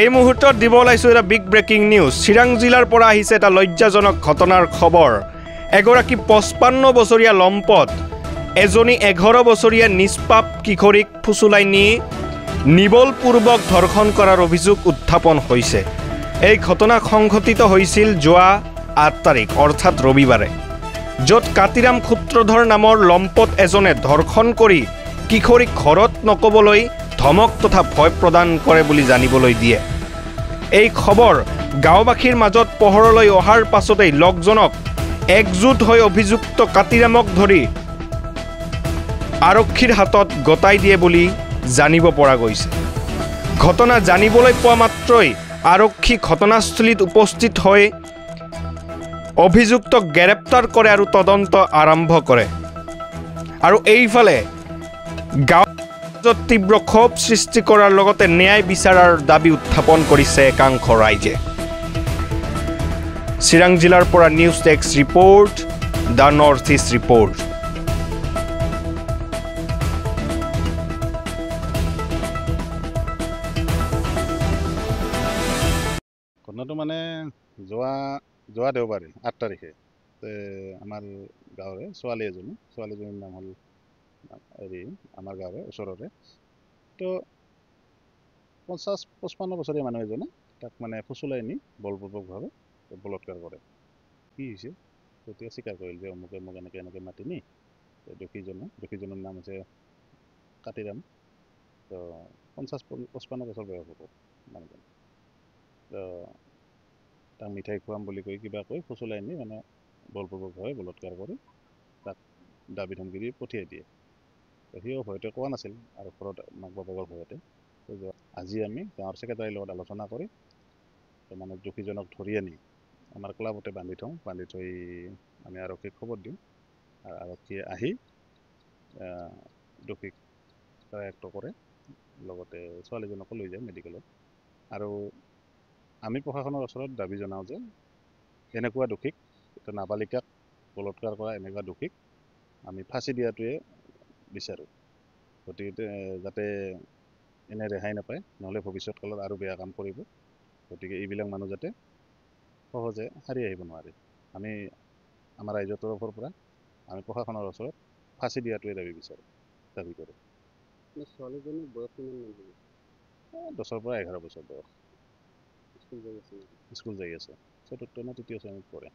এই মুহূৰ্তত দিব ওলাইছোঁ এটা বিগ ব্ৰেকিং নিউজ। চিৰাং জিলাৰ পৰা আহিছে এটা লজ্জাজনক ঘটনাৰ খবৰ। এগৰাকী 55 বছৰীয়া লম্পট এজনী 11 বছৰীয়া নিষ্পাপ কিশোৰীক ফুচুলাই নি নিবলপূৰ্বক ধৰ্ষণ কৰাৰ অভিযোগ উত্থাপন হৈছে। এই ঘটনা সংঘটিত হৈছিল যোৱা 8 তাৰিখ অৰ্থাৎ ৰবিবাৰে, য'ত কাতিৰাম সূত্ৰধৰ নামৰ লম্পট এজনে ধৰ্ষণ কৰি কিশোৰীক ঘৰত নকবলৈ ধমক তথা ভয় প্ৰদান কৰে বুলি জানিবলৈ দিয়ে। এই খবৰ গাঁওবাসীৰ মাজত পোহৰলৈ অহাৰ পাছতেই লগজনক একজোট হৈ অভিযুক্ত কাতিৰামক ধৰি আৰক্ষীৰ হাতত গতাই দিয়ে বুলি জানিব পৰা গৈছে। ঘটনা জানিবলৈ পোৱা মাত্ৰই আৰক্ষী ঘটনাস্থলীত উপস্থিত হৈ অভিযুক্তক গ্ৰেপ্তাৰ কৰে আৰু তদন্ত আৰম্ভ কৰে। আৰু এইফালে গাঁৱত তীব্ৰ ক্ষোভ সৃষ্টি কৰাৰ লগতে ন্যায় বিচাৰৰ দাবী উত্থাপন কৰিছে একাংশ ৰাইজে। চিৰাং জিলাৰ পৰা news desk report, the north east report. ঘটনাটো মানে যোৱা দেওবাৰে 8 তাৰিখে আমাৰ গাঁৱৰে ছোৱালীজনীৰ নাম হ'ল আমাৰ গাঁৱৰে ওচৰৰে। তো 55 বছৰীয়া মানুহ এজনে তাক মানে ফুচুলাই নি বলপূৰ্বকভাৱে বলৎকাৰ কৰে। কি হৈছে তেতিয়া স্বীকাৰ কৰিল যে অমুকে মোক এনেকৈ মাতি নি দোষীজনৰ নাম হৈছে কাতিৰাম। তো 55 বছৰ বয়স হ'ব মানুহজন। তো তাক মিঠাই খুৱাম বুলি কিবা কৈ ফুচুলাই নি মানে বলপূৰ্বকভাৱে বলৎকাৰ কৰি তাক দাবী ধমকি দি পঠিয়াই দিয়ে। সিও ভয়তে কোৱা নাছিল আৰু ঘৰত মাক বাপেকৰ ভয়তে। আজি আমি গাঁৱৰ ছেক্ৰেটাৰীৰ লগত আলোচনা কৰি মানে দোষীজনক ধৰি আনি আমাৰ ক্লাবতে বান্ধি থৈ আমি আৰক্ষীক খবৰ দিওঁ। আৰু আৰক্ষীয়ে আহি দোষীক কাৰায়ত্ব কৰে, লগতে ছোৱালীজনকো লৈ যায় মেডিকেলত। আৰু আমি প্ৰশাসনৰ ওচৰত দাবী জনাওঁ যে এনেকুৱা দোষীক, নাবালিকাক বলৎকাৰ কৰা এনেকুৱা দোষীক আমি ফাঁচি দিয়াটোৱে বিচাৰোঁ। গতিকে যাতে এনে ৰেহাই নাপায়, নহ'লে ভৱিষ্যত কালত আৰু বেয়া কাম কৰিব। গতিকে এইবিলাক মানুহ যাতে সহজে সাৰি আহিব নোৱাৰে। আমি আমাৰ ৰাইজৰ তৰফৰ পৰা আমি প্ৰশাসনৰ ওচৰত ফাঁচি দিয়াটোৱে দাবী কৰোঁ। ছোৱালীজনীৰ বয়স কিমান মান হ'ব? 10 পৰা 11 বছৰ বয়স। স্কুল যাই আছে? স্কুল যাই আছে, 4th নে 3য় শ্ৰেণীত পঢ়ে।